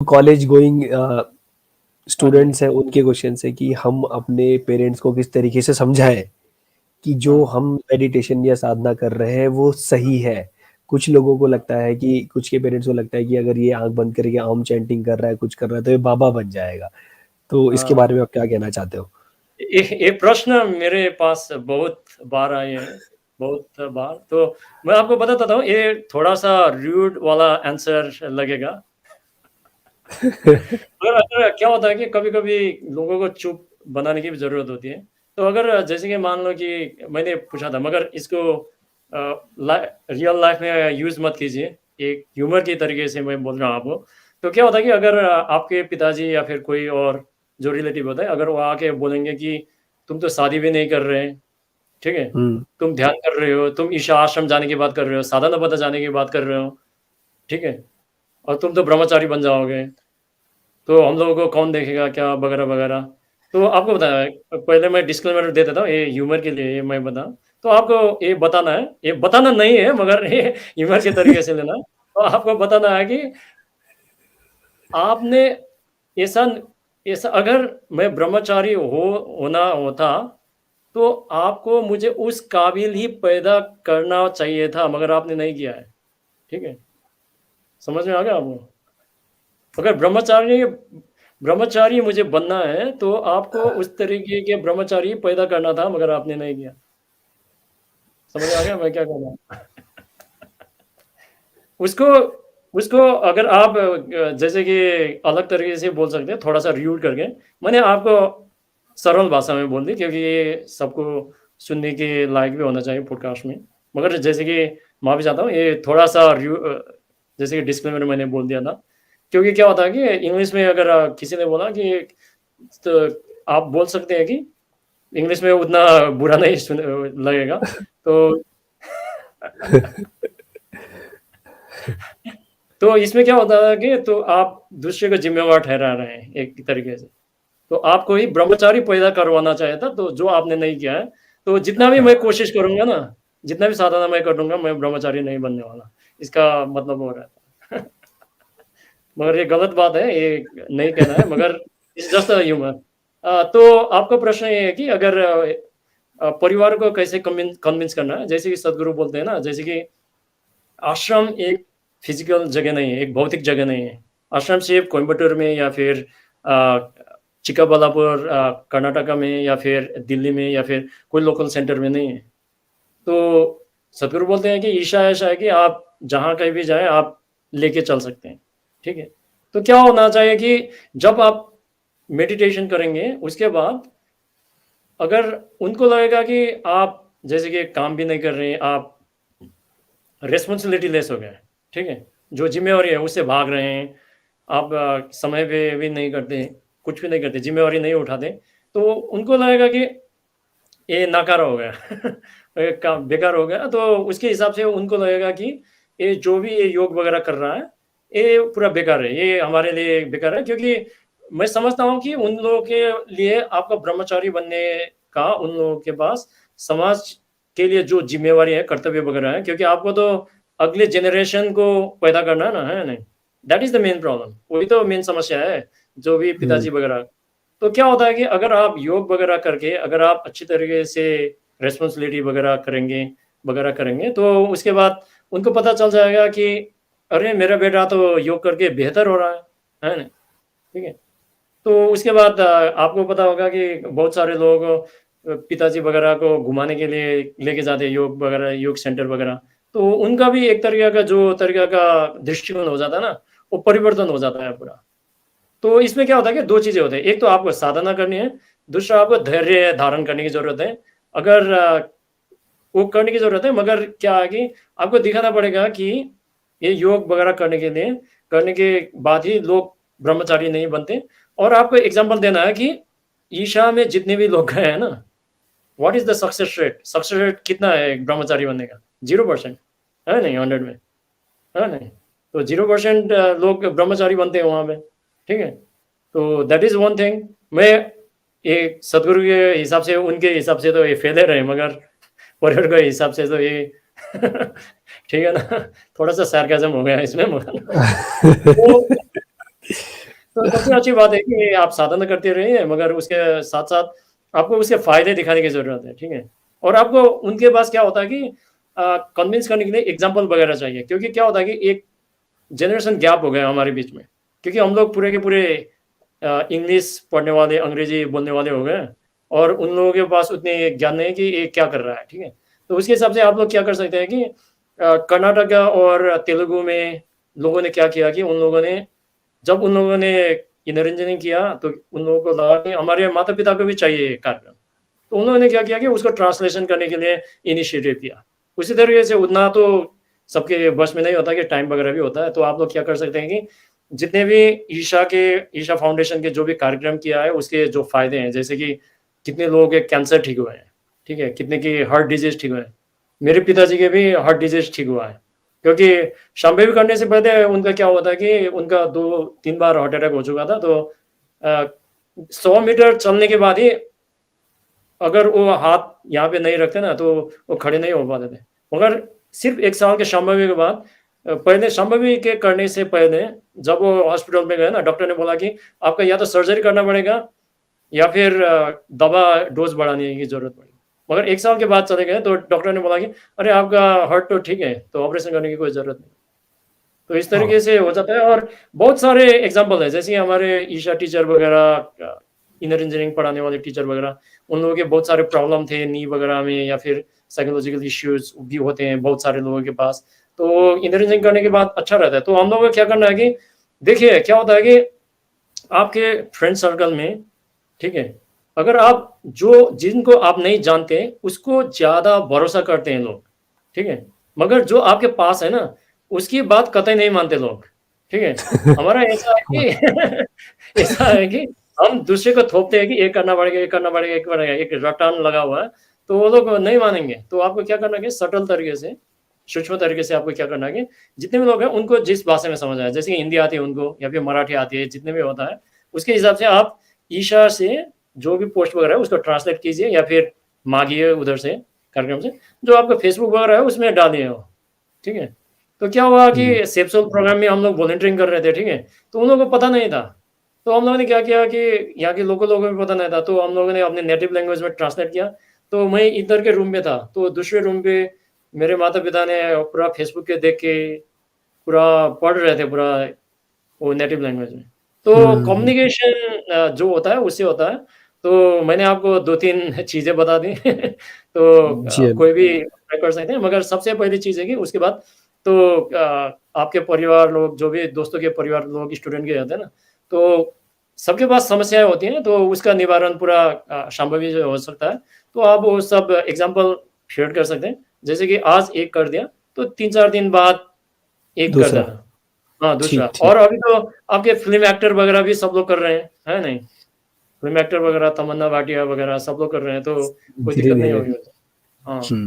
College going students हैं उनके question है कि हम अपने पेरेंट्स को किस तरीके से समझाएं कि जो हाँ। हम मेडिटेशन या साधना कर रहे हैं वो सही है। कुछ लोगों को लगता है कि कुछ के पेरेंट्स को लगता है कि अगर ये आंख बंद करके आम चैंटिंग कर रहा है कुछ कर रहा है तो ये बाबा बन जाएगा। तो इसके हाँ। बारे में आप क्या कहना चाहते हो? ये प्रश्न मेरे पास बहुत बार आए हैं, बहुत बार। तो मैं आपको बताता हूँ, ये थोड़ा-सा र्यूड वाला आंसर लगेगा। मगर अगर क्या होता है कि कभी-कभी लोगों को चुप बनाने की भी ज़रूरत होती है। तो अगर जैसे कि मान लो कि मैंने पूछा था, मगर इसको अ, ला रियल लाइफ़ में यूज़ मत कीजिए। एक ह्यूमर के तरीके से मैं बोल रहा हूँ आपको। तो क्या होता है कि अगर आपके पिताजी या फिर कोई और जो रिलेटिव होता है, अगर वो आके बोलेंगे कि तुम तो शादी भी नहीं कर रहे, ठीक है? हुँ। तुम ध्यान कर रहे हो, तुम ईशा आश्रम जाने की बात कर रहे हो, साधना जाने की बात कर रहे हो, ठीक है? और तुम तो ब्रह्मचारी बन जाओगे। तो हम लोगों को कौन देखेगा क्या वगैरह-वगैरह। तो आपको बताया पहले मैं डिस्क्लेमर दे देता हूँ, ये ह्यूमर के लिए मैं बता तो आपको ये बताना है, ये बताना नहीं है मगर ये ह्यूमर के तरीके से लेना। तो आपको बताना है कि आपने ऐसा ऐसा अगर मैं ब्रह्मचारी होना होता, तो आपको मुझे उस काबिल ही पैदा करना चाहिए था, मगर आपने नहीं किया है। ठीक है? समझ में आ गया आपको? अगर ब्रह्मचारी मुझे बनना है, तो आपको उस तरीके के ब्रह्मचारी पैदा करना था, मगर आपने नहीं किया। समझ में आ गया मैं क्या कह रहा हूँ? उसको उसको अगर आप जैसे कि अलग तरीके से बोल सकते हैं, थोड़ा-सा र्यूड करके। मैंने आपको सरल भाषा में बोल दी क्योंकि ये सबको सुनने के लायक भी होना चाहिए पॉडकास्ट में। मगर जैसे कि माफ़ी चाहता हूँ, ये थोड़ा-सा जैसे कि डिस्क्लेमर मैंने बोल दिया था। क्योंकि क्या होता है कि इंग्लिश में अगर किसी ने बोला कि तो आप बोल सकते हैं कि इंग्लिश में उतना बुरा नहीं लगेगा। तो तो इसमें क्या होता है कि तो आप दूसरे को ज़िम्मेवार ठहरा रहे हैं एक तरीके से। तो आपको ही ब्रह्मचारी पैदा करवाना चाहिए था, तो जो आपने नहीं किया है। तो जितना भी मैं कोशिश करूँगा ना, जितना भी साधना मैं करूँगा, मैं ब्रह्मचारी नहीं बनने वाला। इसका मतलब वो रहता है। मगर ये गलत बात है, ये नहीं कहना है, मगर इट्स जस्ट अ ह्यूमर। तो आपका प्रश्न ये है कि अगर परिवार को कैसे कन्विंस करना है, जैसे कि सद्गुरु बोलते हैं ना, जैसे कि आश्रम एक फिजिकल जगह नहीं है, एक भौतिक जगह नहीं है। आश्रम सिर्फ कोयम्बटूर में या फिर अ, चिक्काबल्लापुर कर्नाटका में या फिर दिल्ली में या फिर कोई लोकल सेंटर में नहीं है। तो सद्गुरु बोलते हैं कि ईशा ऐसा है कि आप जहाँ कहीं भी जाएँ, आप लेके चल सकते हैं, ठीक है? तो क्या होना चाहिए कि जब आप मेडिटेशन करेंगे, उसके बाद अगर उनको लगेगा कि आप जैसे कि काम भी नहीं कर रहे हैं, आप रिस्पॉन्सिबिलिटी लेस हो गए हैं, ठीक है? जो ज़िम्मेवारी है उससे भाग रहे हैं, आप समय पे भी नहीं करते, कुछ भी नहीं करते, ज़िम्मेवारी नहीं उठाते, तो उनको लगेगा कि ये नाकारा हो गया। ये काम बेकार हो गया, तो उसके हिसाब से उनको लगेगा कि ये जो भी ये योग वगैरह कर रहा है, ये पूरा बेकार है, ये हमारे लिए बेकार है क्योंकि मैं समझता हूँ कि उन लोगों के लिए आपका ब्रह्मचारी बनने का उन लोगों के पास समाज के लिए जो ज़िम्मेवारी है, कर्तव्य वगैरह है क्योंकि आपको तो अगले जनरेशन को पैदा करना है ना, है नहीं? That is the main problem, वही तो मेन समस्या है, जो भी हुँ। पिताजी वगैरह। तो क्या होता है कि अगर आप योग वगैरह करके अगर आप अच्छी तरीके से रिस्पॉन्सिबिलिटी वगैरह करेंगे, तो उसके बाद उनको पता चल जाएगा कि अरे! मेरा बेटा तो योग करके बेहतर हो रहा है ना? ठीक है? तो उसके बाद आपको पता होगा कि बहुत सारे लोग पिताजी वगैरह को घुमाने के लिए लेके जाते हैं योग वगैरह, योग सेंटर वगैरह। तो उनका भी एक तरीका का दृष्टिकोण हो जाता है ना, वो परिवर्तन हो जाता है पूरा। तो इसमें क्या होता है कि 2 चीज़ें होती हैं, एक तो आपको साधना करनी है, दूसरा आपको धैर्य धारण करने की ज़रूरत है। अगर वो करने की ज़रूरत है मगर क्या है कि आपको दिखाना पड़ेगा कि ये योग वगैरह करने के बाद ही लोग ब्रह्मचारी नहीं बनते और आपको एग्ज़ाम्पल देना है कि ईशा में जितने भी लोग गए हैं ना, what is the success rate? Success rate कितना है एक ब्रह्मचारी बनने का? 0% है नहीं 100 में, है नहीं? तो 0% लोग ब्रह्मचारी बनते हैं वहाँ पे, ठीक है? तो दैट इज़ वन थिंग। मैं ये सदगुरु के हिसाब से उनके हिसाब से तो ये फेलियर है मगर परिवार के हिसाब से तो ये ठीक है ना? थोड़ा-सा सार्काज़्म हो गया इसमें मगर तो तो सबसे अच्छी बात है कि आप साधना करते रहिए, मगर उसके साथ-साथ आपको उसके फ़ायदे दिखाने की ज़रूरत है, ठीक है? और आपको उनके पास क्या होता है कि कन्विंस करने के लिए एग्ज़ाम्पल वगैरह चाहिए, क्योंकि क्या होता है कि एक जनरेशन गैप हो गया हमारे बीच में, क्योंकि हम लोग पूरे के पूरे इंग्लिश पढ़ने वाले, अंग्रेजी बोलने वाले हो गए और उन लोगों के पास उतने ज्ञान नहीं है कि ये क्या कर रहा है, ठीक है? तो उसके हिसाब से आप लोग क्या कर सकते हैं कि कर्नाटका और तेलुगु में लोगों ने क्या किया कि उन लोगों ने जब उन लोगों ने इनर इंजीनियरिंग किया, तो उन लोगों को लगा कि हमारे माता-पिता को भी चाहिए ये कार्यक्रम। तो उन्होंने क्या किया कि उसको ट्रांसलेशन करने के लिए इनिशिएटिव किया। उसी तरीके से उतना तो सबके बस में नहीं होता कि टाइम वगैरह भी होता है, तो आप लोग क्या कर सकते हैं कि जितने भी ईशा फाउंडेशन के जो भी कार्यक्रम किया है, उसके जो फ़ायदे हैं, जैसे कि कितने लोगों के कैंसर ठीक हुए हैं, ठीक है? कितने की हार्ट डिज़ीज़ ठीक हुए हैं। मेरे पिताजी के भी हार्ट डिज़ीज़ ठीक हुआ है, क्योंकि शांभवी करने से पहले उनका क्या हुआ था कि उनका 2-3 बार हार्ट अटैक हो चुका था, तो 100 मीटर चलने के बाद ही अगर वो हाथ यहाँ पे नहीं रखते ना, तो वो खड़े नहीं हो पाते थे। मगर सिर्फ़ 1 साल के शांभवी के बाद पहले शांभवी के करने से पहले जब वो हॉस्पिटल में गए ना, डॉक्टर ने बोला कि आपका या तो सर्जरी करना पड़ेगा या फिर दवा डोज़ बढ़ाने की ज़रूरत पड़ेगी। मगर 1 साल के बाद चले गए, तो डॉक्टर ने बोला कि अरे आपका हार्ट तो ठीक है, तो ऑपरेशन करने की कोई ज़रूरत नहीं। तो इस हाँ, तरीके से हो जाता है और बहुत सारे एग्ज़ाम्पल हैं, जैसे हमारे ईशा टीचर वगैरह इनर इंजीनियरिंग पढ़ाने वाले टीचर वगैरह, उन लोगों के बहुत सारे प्रॉब्लम थे नी वगैरह में या फिर साइकोलॉजिकल इश्यूज़ भी होते हैं बहुत सारे लोगों के पास। तो इनर इंजीनियरिंग करने के बाद अच्छा रहता है। तो हम लोगों को क्या करना है कि देखिए क्या होता है कि आपके फ्रेंड सर्कल में, ठीक है, अगर आप जिनको आप नहीं जानते, उसको ज़्यादा भरोसा करते हैं लोग, ठीक है? मगर जो आपके पास है ना, उसकी बात कतई नहीं मानते लोग, ठीक है? हमारा ऐसा है हाँ, कि ऐसा है कि हम दूसरे को थोपते हैं कि ये करना पड़ेगा, ये करना पड़ेगा, ये करना पड़ेगा, एक रटान लगा हुआ है, तो वो लोग नहीं मानेंगे। तो आपको क्या करना है कि सटल तरीके से, सूक्ष्म तरीके से आपको क्या करना है कि जितने भी लोग हैं, उनको जिस भाषा में समझ आए, जैसे कि हिंदी आती है उनको या फिर मराठी आती है, जितने भी होता है, उसके हिसाब से आप ईशा से जो भी पोस्ट वगैरह है उसको ट्रांसलेट कीजिए या फिर माँगिए उधर से, कार्यक्रम से, जो आपका फेसबुक वगैरह है उसमें डालिए वो, ठीक है? तो क्या हुआ हुँ, कि सेफ सोल प्रोग्राम में हम लोग वॉलंटियरिंग कर रहे थे, ठीक है? तो उन लोगों को पता नहीं था। तो हम लोगों ने क्या किया कि यहाँ के लोकल लोगों को भी पता नहीं था, तो हम लोगों ने अपने नेटिव लैंग्वेज में ट्रांसलेट किया। तो मैं इधर के रूम में था, तो दूसरे रूम पे मेरे माता-पिता ने पूरा फेसबुक के देख के पूरा पढ़ रहे थे पूरा वो नेटिव लैंग्वेज में। तो हुँ, कम्युनिकेशन जो होता है उससे होता है। तो मैंने आपको 2-3 चीज़ें बता दी। तो जी हाँ, कोई भी ट्राई कर सकते हैं, मगर सबसे पहली चीज़ है कि उसके बाद तो आपके परिवार लोग, जो भी दोस्तों के परिवार लोग स्टूडेंट के होते हैं ना, तो सबके पास समस्याएँ होती हैं, तो उसका निवारण पूरा संभव ही हो सकता है। तो आप वो सब एग्ज़ाम्पल शेयर कर सकते हैं। जैसे कि आज एक कर दिया, तो 3-4 दिन बाद एक कर दूसरा, देना। हाँ, दूसरा ठीक, ठीक। और अभी तो आपके फ़िल्म एक्टर वगैरह भी सब लोग कर रहे हैं, है नहीं? फ़िल्म एक्टर वगैरह तमन्ना भाटिया वगैरह सब लोग कर रहे हैं, तो कोई दिक्कत नहीं धीरे-धीरे, होगी उससे। हाँ। हुँ।